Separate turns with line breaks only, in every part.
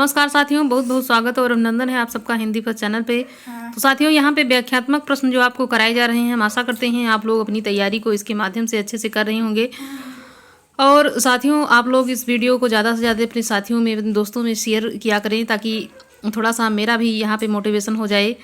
नमस्कार साथियों, बहुत बहुत स्वागत और अभिनंदन है आप सबका हिंदी फर्स्ट चैनल पे। तो साथियों, यहाँ पे व्याख्यात्मक प्रश्न जो आपको कराए जा रहे हैं, हम आशा करते हैं आप लोग अपनी तैयारी को इसके माध्यम से अच्छे से कर रहे होंगे। और साथियों, आप लोग इस वीडियो को ज़्यादा से ज़्यादा अपने साथियों में, अपने दोस्तों में शेयर किया करें ताकि थोड़ा सा मेरा भी यहाँ पे मोटिवेशन हो जाए।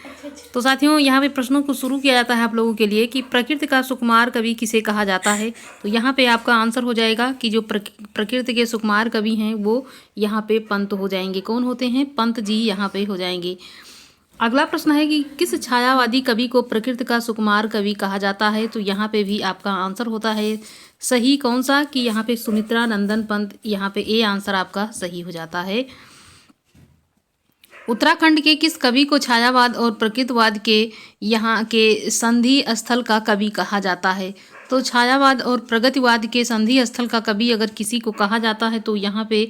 तो साथियों, यहाँ पे प्रश्नों को शुरू किया जाता है आप लोगों के लिए कि प्रकृति का सुकुमार कवि किसे कहा जाता है। तो यहाँ पे आपका आंसर हो जाएगा कि जो प्रकृति के सुकुमार कवि हैं वो यहाँ पे पंत हो जाएंगे। कौन होते हैं? पंत जी यहाँ पे हो जाएंगे। अगला प्रश्न है कि किस छायावादी कवि को प्रकृति का सुकुमार कवि कहा जाता है। तो यहाँ पे भी आपका आंसर होता है सही। कौन सा? कि यहाँ पे सुमित्रा नंदन पंत, यहाँ पे ए आंसर आपका सही हो जाता है। उत्तराखंड के किस कवि को छायावाद और प्रकृतिवाद के यहाँ के संधि स्थल का कवि कहा जाता है। तो छायावाद और प्रगतिवाद के संधि स्थल का कवि अगर किसी को कहा जाता है तो यहाँ पे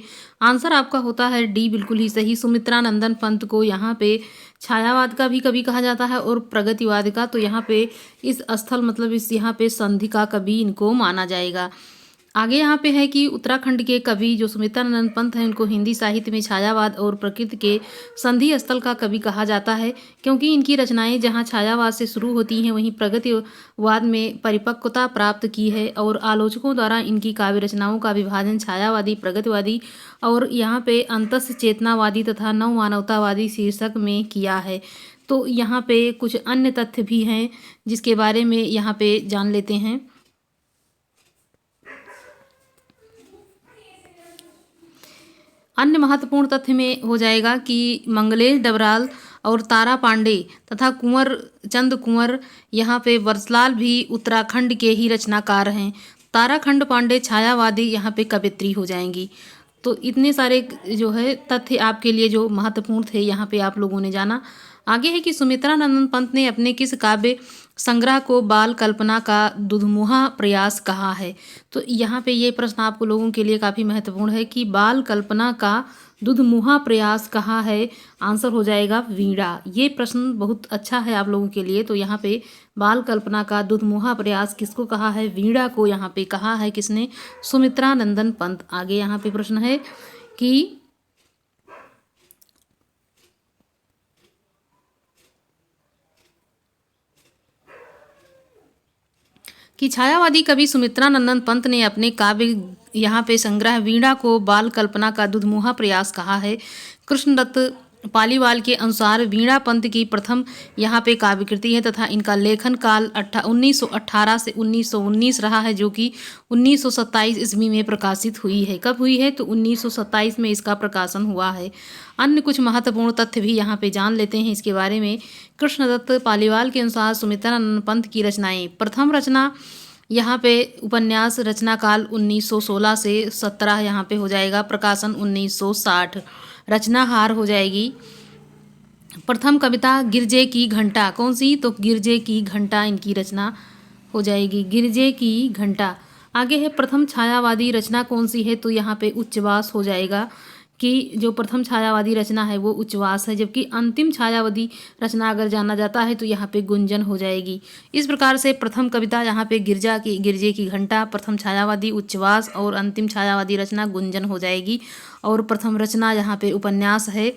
आंसर आपका होता है डी, बिल्कुल ही सही। सुमित्रा नंदन पंत को यहाँ पे छायावाद का भी कवि कहा जाता है और प्रगतिवाद का। तो यहाँ पे इस स्थल मतलब इस यहाँ पे संधि का कवि इनको माना जाएगा। आगे यहाँ पे है कि उत्तराखंड के कवि जो सुमित्रा नंदन पंत हैं उनको हिंदी साहित्य में छायावाद और प्रकृति के संधि स्थल का कवि कहा जाता है, क्योंकि इनकी रचनाएं जहाँ छायावाद से शुरू होती हैं वहीं प्रगतिवाद में परिपक्वता प्राप्त की है। और आलोचकों द्वारा इनकी काव्य रचनाओं का विभाजन छायावादी, प्रगतिवादी और यहाँ पे अंतस चेतनावादी तथा नव मानवतावादी शीर्षक में किया है। तो यहाँ पे कुछ अन्य तथ्य भी हैं जिसके बारे में यहाँ पे जान लेते हैं। अन्य महत्वपूर्ण तथ्य में हो जाएगा कि मंगलेश डबराल और तारा पांडे तथा कुंवर चंद कुंवर यहाँ पे वर्षलाल भी उत्तराखंड के ही रचनाकार हैं। ताराखंड पांडे छायावादी यहाँ पे कवित्री हो जाएंगी। तो इतने सारे जो है तथ्य आपके लिए जो महत्वपूर्ण थे यहाँ पे आप लोगों ने जाना। आगे है कि सुमित्रा नंदन पंत ने अपने किस काव्य संग्रह को बाल कल्पना का दुधमुहा प्रयास कहा है। तो यहाँ पे ये प्रश्न आप लोगों के लिए काफ़ी महत्वपूर्ण है कि बाल कल्पना का दुधमुहा प्रयास कहा है। आंसर हो जाएगा वीणा। ये प्रश्न बहुत अच्छा है आप लोगों के लिए। तो यहाँ पे बाल कल्पना का दुधमुहा प्रयास किसको कहा है? वीणा को यहाँ पे कहा है। किसने? सुमित्रा नंदन पंत। आगे यहाँ पे प्रश्न है कि छायावादी कवि सुमित्रा नंदन पंत ने अपने काव्य यहाँ पे संग्रह वीणा को बाल कल्पना का दुधमुहा प्रयास कहा है। कृष्णदत्त पालीवाल के अनुसार वीणा पंत की प्रथम यहाँ पे काव्य कृति है तथा इनका लेखन काल 1918 से 1919 रहा है, जो कि 1927 ईस्वी में प्रकाशित हुई है। कब हुई है? तो 1927 में इसका प्रकाशन हुआ है। अन्य कुछ महत्वपूर्ण तथ्य भी यहाँ पे जान लेते हैं इसके बारे में। कृष्णदत्त पालीवाल के अनुसार सुमित्रा नंदन पंत की रचनाएं, प्रथम रचना यहाँ पे उपन्यास रचना काल 1916 से 17 यहाँ पे हो जाएगा। प्रकाशन 1960। रचनाहार हो जाएगी। प्रथम कविता गिरजे की घंटा। कौन सी? तो गिरजे की घंटा इनकी रचना हो जाएगी। गिरजे की घंटा। आगे है प्रथम छायावादी रचना कौन सी है? तो यहाँ पे उच्चवास हो जाएगा कि जो प्रथम छायावादी रचना है वो उच्चवास है, जबकि अंतिम छायावादी रचना अगर जाना जाता है तो यहाँ पे गुंजन हो जाएगी। इस प्रकार से प्रथम कविता यहाँ पे गिरजे की घंटा, प्रथम छायावादी उच्चवास और अंतिम छायावादी रचना गुंजन हो जाएगी। और प्रथम रचना यहाँ पे उपन्यास है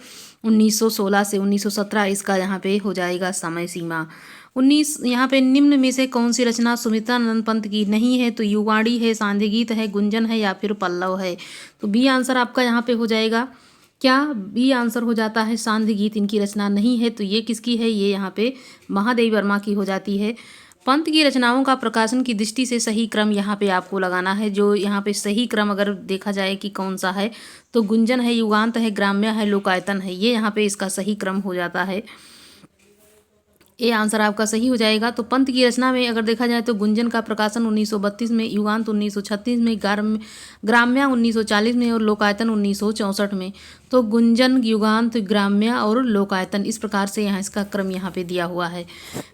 1916 से 1917, इसका यहाँ पे हो जाएगा समय सीमा। 19 यहाँ पे निम्न में से कौन सी रचना सुमित्रा नंदन पंत की नहीं है? तो युवाणी है, सांध्य गीत है, गुंजन है या फिर पल्लव है। तो बी आंसर आपका यहाँ पे हो जाएगा। क्या? बी आंसर हो जाता है सांध्य गीत इनकी रचना नहीं है। तो ये किसकी है? ये यहाँ पे महादेवी वर्मा की हो जाती है। पंत की रचनाओं का प्रकाशन की दृष्टि से सही क्रम यहाँ पे आपको लगाना है। जो यहाँ पे सही क्रम अगर देखा जाए कि कौन सा है, तो गुंजन है, युगांत है, ग्राम्य है, लोकायतन है। ये यहाँ पे इसका सही क्रम हो जाता है। ये आंसर आपका सही हो जाएगा। तो पंत की रचना में अगर देखा जाए तो गुंजन का प्रकाशन 1932 में, युगांत 1936 में, ग्राम्या 1940 में और लोकायतन 1964 में। तो गुंजन, युगांत, ग्राम्य और लोकायतन, इस प्रकार से यहाँ इसका क्रम यहाँ पे दिया हुआ है।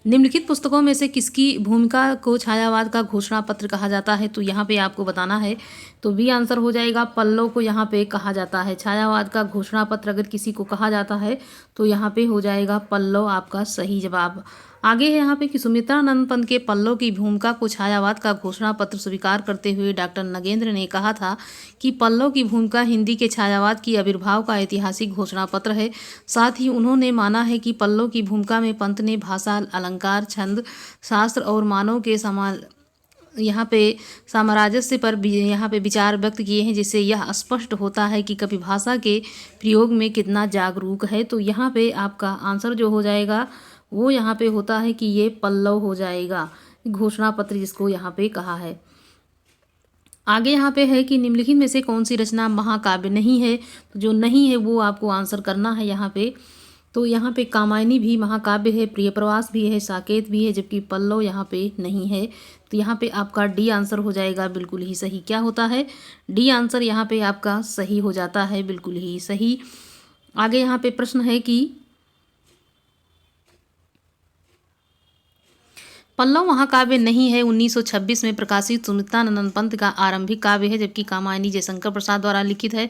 निम्नलिखित पुस्तकों में से किसकी भूमिका को छायावाद का घोषणा पत्र कहा जाता है? तो यहाँ पे आपको बताना है। तो बी आंसर हो जाएगा, पल्लव को यहाँ पे कहा जाता है। छायावाद का घोषणा पत्र अगर किसी को कहा जाता है तो यहाँ पे हो जाएगा पल्लव आपका सही जवाब। आगे है यहाँ पे कि सुमित्रानंद पंत के पल्लव की भूमिका को छायावाद का घोषणा पत्र स्वीकार करते हुए डॉक्टर नगेंद्र ने कहा था कि पल्लव की भूमिका हिंदी के छायावाद की आविर्भाव का ऐतिहासिक घोषणा पत्र है। साथ ही उन्होंने माना है कि पल्लव की भूमिका में पंत ने भाषा, अलंकार, छंद, शास्त्र और मानव के यहाँ पे सामंजस्य पर यहाँ पे विचार व्यक्त किए हैं, जिससे यह स्पष्ट होता है कि कवि भाषा के प्रयोग में कितना जागरूक है। तो यहाँ पे आपका आंसर जो हो जाएगा वो यहाँ पे होता है कि ये पल्लव हो जाएगा, घोषणा पत्र जिसको यहाँ पे कहा है। आगे यहाँ पे है कि निम्नलिखित में से कौन सी रचना महाकाव्य नहीं है। तो जो नहीं है वो आपको आंसर करना है यहाँ पे। तो यहाँ पे कामायनी भी महाकाव्य है, प्रियप्रवास भी है, साकेत भी है, जबकि पल्लव यहाँ पे नहीं है। तो यहाँ पे आपका डी आंसर हो जाएगा बिल्कुल ही सही। क्या होता है? डी आंसर यहाँ पे आपका सही हो जाता है, बिल्कुल ही सही। आगे यहाँ पे प्रश्न है कि पल्लव महाकाव्य नहीं है 1926 में प्रकाशित सुमित्रानंद पंत का आरंभिक काव्य है, जबकि कामायनी जयशंकर प्रसाद द्वारा लिखित है।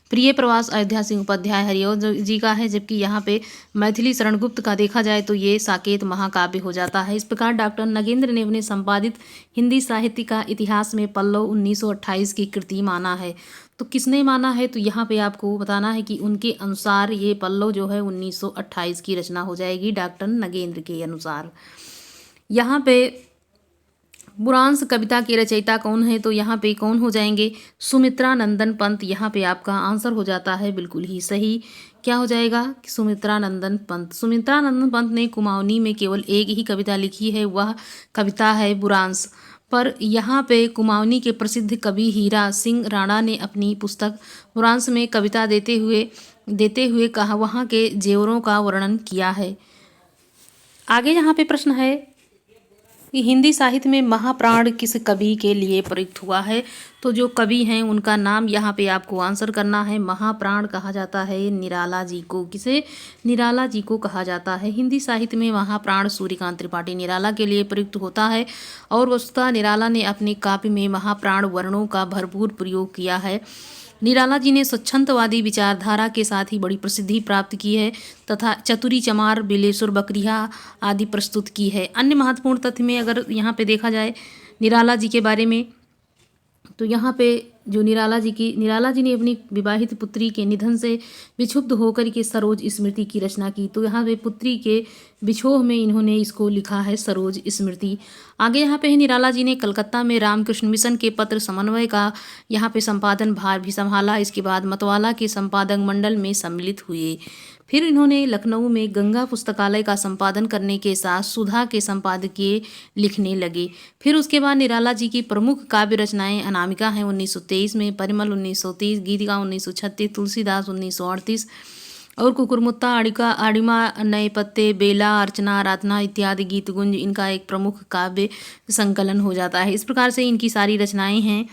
प्रिय प्रवास अयोध्या सिंह उपाध्याय हरिओ जी का है, जबकि यहाँ पे मैथिली शरण गुप्त का देखा जाए तो ये साकेत महाकाव्य हो जाता है। इस प्रकार डॉक्टर नगेंद्र ने अपने संपादित हिंदी साहित्य का इतिहास में पल्लव 1928 की कृति माना है। तो किसने माना है? तो यहाँ पे आपको बताना है कि उनके अनुसार ये पल्लव जो है 1928 की रचना हो जाएगी, डॉक्टर नगेंद्र के अनुसार। यहाँ पे बुरांश कविता के रचयिता कौन है? तो यहाँ पे कौन हो जाएंगे? सुमित्रानंदन पंत। यहाँ पे आपका आंसर हो जाता है बिल्कुल ही सही। क्या हो जाएगा? सुमित्रानंदन पंत। सुमित्रानंदन पंत ने कुमाऊनी में केवल एक ही कविता लिखी है, वह कविता है बुरांश। पर यहाँ पे कुमाऊनी के प्रसिद्ध कवि हीरा सिंह राणा ने अपनी पुस्तक बुरांश में कविता देते हुए कहा वहाँ के जेवरों का वर्णन किया है। आगे यहाँ पे प्रश्न है कि हिंदी साहित्य में महाप्राण किस कवि के लिए प्रयुक्त हुआ है। तो जो कवि हैं उनका नाम यहाँ पे आपको आंसर करना है। महाप्राण कहा जाता है निराला जी को। किसे? निराला जी को कहा जाता है। हिंदी साहित्य में महाप्राण सूर्यकांत त्रिपाठी निराला के लिए प्रयुक्त होता है और वस्तुतः निराला ने अपने काव्य में महाप्राण वर्णों का भरपूर प्रयोग किया है। निराला जी ने स्वच्छंदवादी विचारधारा के साथ ही बड़ी प्रसिद्धि प्राप्त की है तथा चतुरी चमार, बिलेश्वर बकरिया आदि प्रस्तुत की है। अन्य महत्वपूर्ण तथ्य में अगर यहाँ पे देखा जाए निराला जी के बारे में, तो यहाँ पे जो निराला जी ने अपनी विवाहित पुत्री के निधन से विक्षुब्ध होकर के सरोज स्मृति की रचना की। तो यहाँ पे पुत्री के विछोह में इन्होंने इसको लिखा है सरोज स्मृति। आगे यहाँ पे है निराला जी ने कलकत्ता में रामकृष्ण मिशन के पत्र समन्वय का यहाँ पे संपादन भार भी संभाला। इसके बाद मतवाला के संपादक मंडल में सम्मिलित हुए। फिर इन्होंने लखनऊ में गंगा पुस्तकालय का संपादन करने के साथ सुधा के संपादकीय लिखने लगे। फिर उसके बाद निराला जी की प्रमुख काव्य रचनाएं अनामिका हैं 1923 में, परिमल 1930, गीतिका 1936, तुलसीदास 1938 और कुकुरमुत्ता, आड़िमा, नए पत्ते, बेला, अर्चना, आराधना इत्यादि गीतगुंज इनका एक प्रमुख काव्य संकलन हो जाता है। इस प्रकार से इनकी सारी रचनाएं हैं।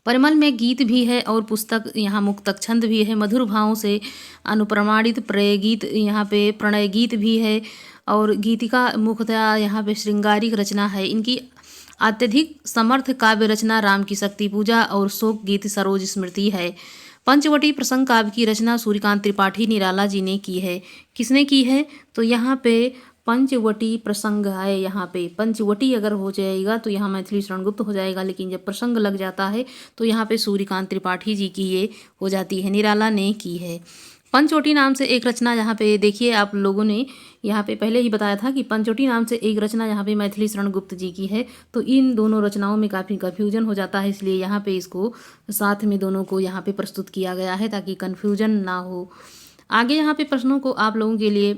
परिमल में गीत भी है और पुस्तक यहाँ मुक्तक छंद भी है। मधुर भावों से अनुप्रमाणित प्रणय गीत भी है और गीतिका मुख्यतः यहाँ पे श्रृंगारिक रचना है। इनकी अत्यधिक समर्थ काव्य रचना राम की शक्ति पूजा और शोक गीत सरोज स्मृति है। पंचवटी प्रसंग काव्य की रचना सूर्यकांत त्रिपाठी निराला जी ने की है। किसने की है? तो यहाँ पे पंचवटी प्रसंग है। यहाँ पे पंचवटी अगर हो जाएगा तो यहाँ मैथिली शरण गुप्त हो जाएगा, लेकिन जब प्रसंग लग जाता है तो यहाँ पे सूर्यकांत त्रिपाठी जी की ये हो जाती है, निराला ने की है। पंचवटी नाम से एक रचना यहाँ पे देखिए, आप लोगों ने यहाँ पे पहले ही बताया था कि पंचवटी नाम से एक रचना यहाँ पे मैथिली शरण गुप्त जी की है। तो इन दोनों रचनाओं में काफ़ी कन्फ्यूजन हो जाता है, इसलिए यहाँ पे इसको साथ में दोनों को यहाँ पे प्रस्तुत किया गया है ताकि कन्फ्यूजन ना हो। आगे यहाँ पे प्रश्नों को आप लोगों के लिए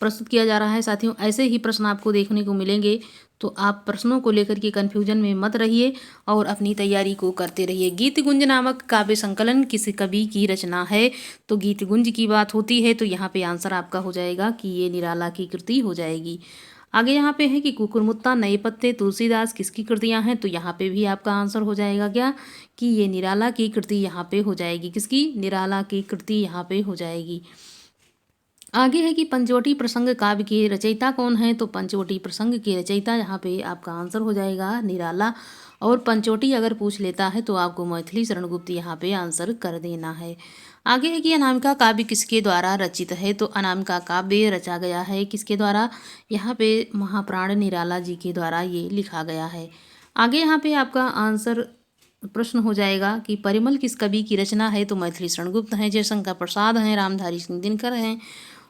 प्रस्तुत किया जा रहा है। साथियों, ऐसे ही प्रश्न आपको देखने को मिलेंगे, तो आप प्रश्नों को लेकर के कन्फ्यूजन में मत रहिए और अपनी तैयारी को करते रहिए। गीतगुंज नामक काव्य संकलन किस कवि की रचना है? तो गीतगुंज की बात होती है तो यहाँ पे आंसर आपका हो जाएगा कि ये निराला की कृति हो जाएगी। आगे यहाँ पे है कि कुकुरमुत्ता, नए पत्ते, तुलसीदास किसकी कृतियाँ हैं? तो यहाँ पे भी आपका आंसर हो जाएगा क्या कि ये निराला की कृति यहाँ पे हो जाएगी। किसकी? निराला की कृति यहाँ पे हो जाएगी। आगे है कि पंचवटी प्रसंग काव्य के रचयिता कौन है? तो पंचवटी प्रसंग के रचयिता यहाँ पे आपका आंसर हो जाएगा निराला। और पंचवटी अगर पूछ लेता है तो आपको मैथिली शरण गुप्त यहाँ पे आंसर कर देना है। आगे है कि अनामिका काव्य किसके द्वारा रचित है। तो अनामिका काव्य रचा गया है किसके द्वारा, यहाँ पे महाप्राण निराला जी के द्वारा ये लिखा गया है। आगे यहाँ पे आपका आंसर प्रश्न हो जाएगा कि परिमल किस कवि की रचना है। तो मैथिली शरण गुप्त हैं, जयशंकर प्रसाद हैं, रामधारी सिंह दिनकर हैं,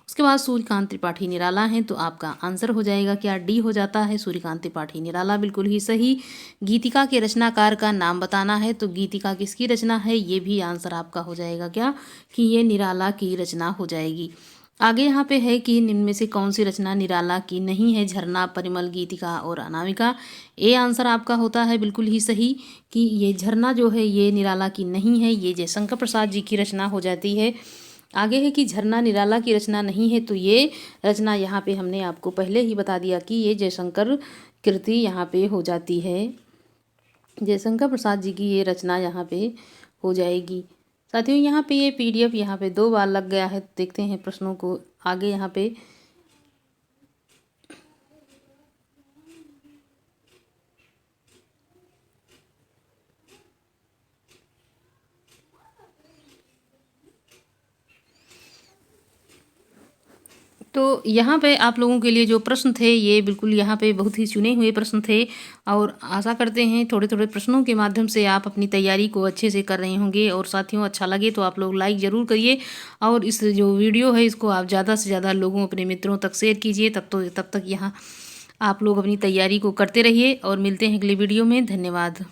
उसके बाद सूर्यकांत त्रिपाठी निराला हैं। तो आपका आंसर हो जाएगा क्या, डी हो जाता है, सूर्यकांत त्रिपाठी निराला, बिल्कुल ही सही। गीतिका के रचनाकार का नाम बताना है। तो गीतिका किसकी रचना है, ये भी आंसर आपका हो जाएगा क्या, कि ये निराला की रचना हो जाएगी। आगे यहाँ पे है कि निम्न में से कौन सी रचना निराला की नहीं है। झरना, परिमल, गीतिका और अनामिका। ए आंसर आपका होता है बिल्कुल ही सही कि ये झरना जो है ये निराला की नहीं है, ये जयशंकर प्रसाद जी की रचना हो जाती है। आगे है कि झरना निराला की रचना नहीं है। तो ये रचना यहाँ पे हमने आपको पहले ही बता दिया कि ये जयशंकर कृति यहाँ पे हो जाती है, जयशंकर प्रसाद जी की ये रचना यहाँ पे हो जाएगी। साथियों यहाँ पे ये PDF यहाँ पे 2 बार लग गया है। देखते हैं प्रश्नों को आगे यहाँ पे। तो यहाँ पे आप लोगों के लिए जो प्रश्न थे ये बिल्कुल यहाँ पे बहुत ही चुने हुए प्रश्न थे, और आशा करते हैं थोड़े थोड़े प्रश्नों के माध्यम से आप अपनी तैयारी को अच्छे से कर रहे होंगे। और साथियों अच्छा लगे तो आप लोग लाइक ज़रूर करिए, और इस जो वीडियो है इसको आप ज़्यादा से ज़्यादा लोगों अपने मित्रों तक शेयर कीजिए। तब तक यहाँ आप लोग अपनी तैयारी को करते रहिए, और मिलते हैं अगले वीडियो में। धन्यवाद।